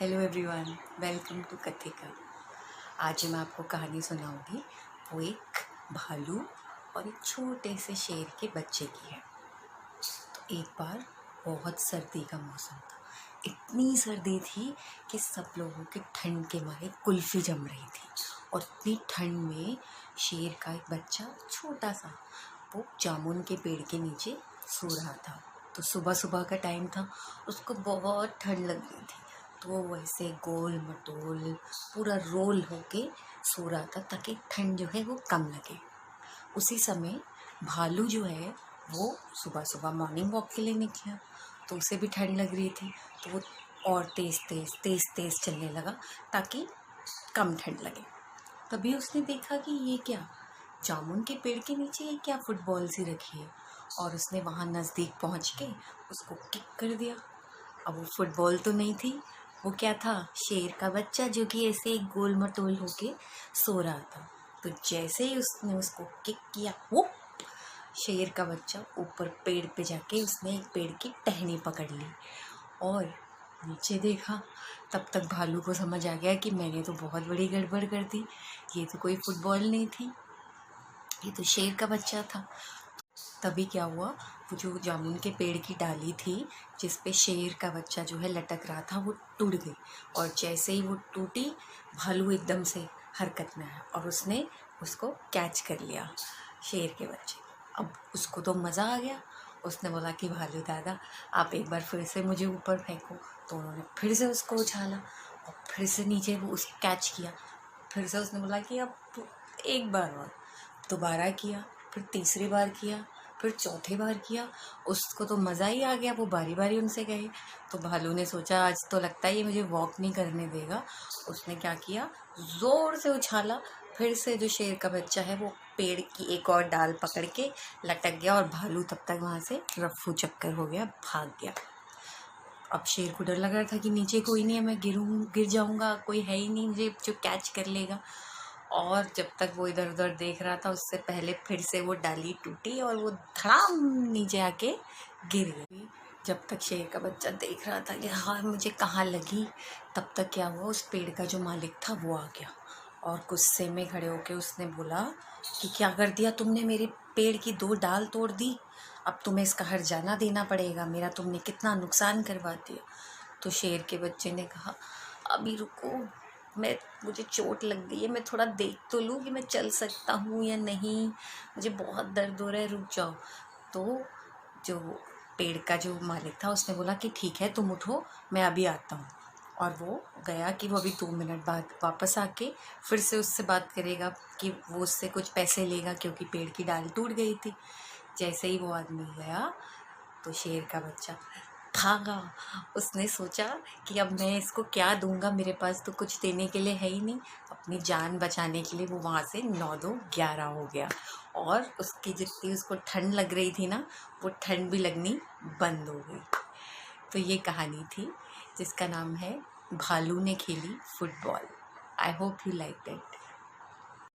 Hello everyone, welcome to Kathika. आज मैं आपको कहानी सुनाऊंगी। वो एक भालू और एक छोटे से शेर के बच्चे की है। तो एक बार बहुत सर्दी का मौसम था। इतनी सर्दी थी कि सब लोगों के ठंड के मारे कुल्फ़ी जम रही थी। और इतनी ठंड में शेर का एक बच्चा छोटा सा वो जामुन के पेड़ के नीचे सो रहा था। तो सुबह सुबह का टाइम था, उसको बहुत ठंड लग रही थी। तो वो वैसे गोल मटोल पूरा रोल होके सो रहा था ताकि ठंड जो है वो कम लगे। उसी समय भालू जो है वो सुबह सुबह मॉर्निंग वॉक के लिए निकला। तो उसे भी ठंड लग रही थी, तो वो और तेज़ चलने लगा ताकि कम ठंड लगे। तभी उसने देखा कि ये क्या, जामुन के पेड़ के नीचे ये क्या फुटबॉल सी रखी है। और उसने वहाँ नज़दीक पहुँच के उसको किक कर दिया। अब वो फुटबॉल तो नहीं थी, वो क्या था, शेर का बच्चा जो कि ऐसे एक गोल मटोल होके सो रहा था। तो जैसे ही उसने उसको किक किया, वो शेर का बच्चा ऊपर पेड़ पे जाके उसने एक पेड़ की टहनी पकड़ ली और नीचे देखा। तब तक भालू को समझ आ गया कि मैंने तो बहुत बड़ी गड़बड़ कर दी। ये तो कोई फुटबॉल नहीं थी, ये तो शेर का बच्चा था। तभी क्या हुआ, वो जो जामुन के पेड़ की डाली थी जिस पे शेर का बच्चा जो है लटक रहा था, वो टूट गई। और जैसे ही वो टूटी, भालू एकदम से हरकत में आया और उसने उसको कैच कर लिया, शेर के बच्चे। अब उसको तो मज़ा आ गया। उसने बोला कि भालू दादा, आप एक बार फिर से मुझे ऊपर फेंको। तो उन्होंने फिर से उसको उछाला और फिर से नीचे वो उसको कैच किया। फिर से उसने बोला कि अब एक बार और। दोबारा किया, फिर तीसरी बार किया, फिर चौथी बार किया। उसको तो मज़ा ही आ गया, वो बारी बारी उनसे गए। तो भालू ने सोचा आज तो लगता है ये मुझे वॉक नहीं करने देगा। उसने क्या किया, ज़ोर से उछाला। फिर से जो शेर का बच्चा है वो पेड़ की एक और डाल पकड़ के लटक गया और भालू तब तक वहाँ से रफ्फू चक्कर हो गया, भाग गया। अब शेर को डर लग रहा था कि नीचे कोई नहीं है, मैं गिर जाऊँगा, कोई है ही नहीं मुझे जो कैच कर लेगा। और जब तक वो इधर उधर देख रहा था, उससे पहले फिर से वो डाली टूटी और वो धड़ाम नीचे आके गिर गई। जब तक शेर का बच्चा देख रहा था कि हाँ मुझे कहाँ लगी, तब तक क्या हुआ, उस पेड़ का जो मालिक था वो आ गया और गुस्से में खड़े होके उसने बोला कि क्या कर दिया तुमने, मेरे पेड़ की 2 डाल तोड़ दी, अब तुम्हें इसका हर्जाना देना पड़ेगा, मेरा तुमने कितना नुकसान करवा दिया। तो शेर के बच्चे ने कहा, अभी रुको, मुझे चोट लग गई है, मैं थोड़ा देख तो लूँ कि मैं चल सकता हूँ या नहीं, मुझे बहुत दर्द हो रहा है, रुक जाओ। तो जो पेड़ का जो मालिक था उसने बोला कि ठीक है तुम उठो, मैं अभी आता हूँ। और वो गया कि वो अभी 2 मिनट बाद वापस आके फिर से उससे बात करेगा कि वो उससे कुछ पैसे लेगा, क्योंकि पेड़ की डाल टूट गई थी। जैसे ही वो आदमी गया तो शेर का बच्चा भागा। उसने सोचा कि अब मैं इसको क्या दूंगा, मेरे पास तो कुछ देने के लिए है ही नहीं। अपनी जान बचाने के लिए वो वहाँ से 9-2-11 हो गया और उसकी जितनी उसको ठंड लग रही थी ना, वो ठंड भी लगनी बंद हो गई। तो ये कहानी थी जिसका नाम है भालू ने खेली football. I hope you like that.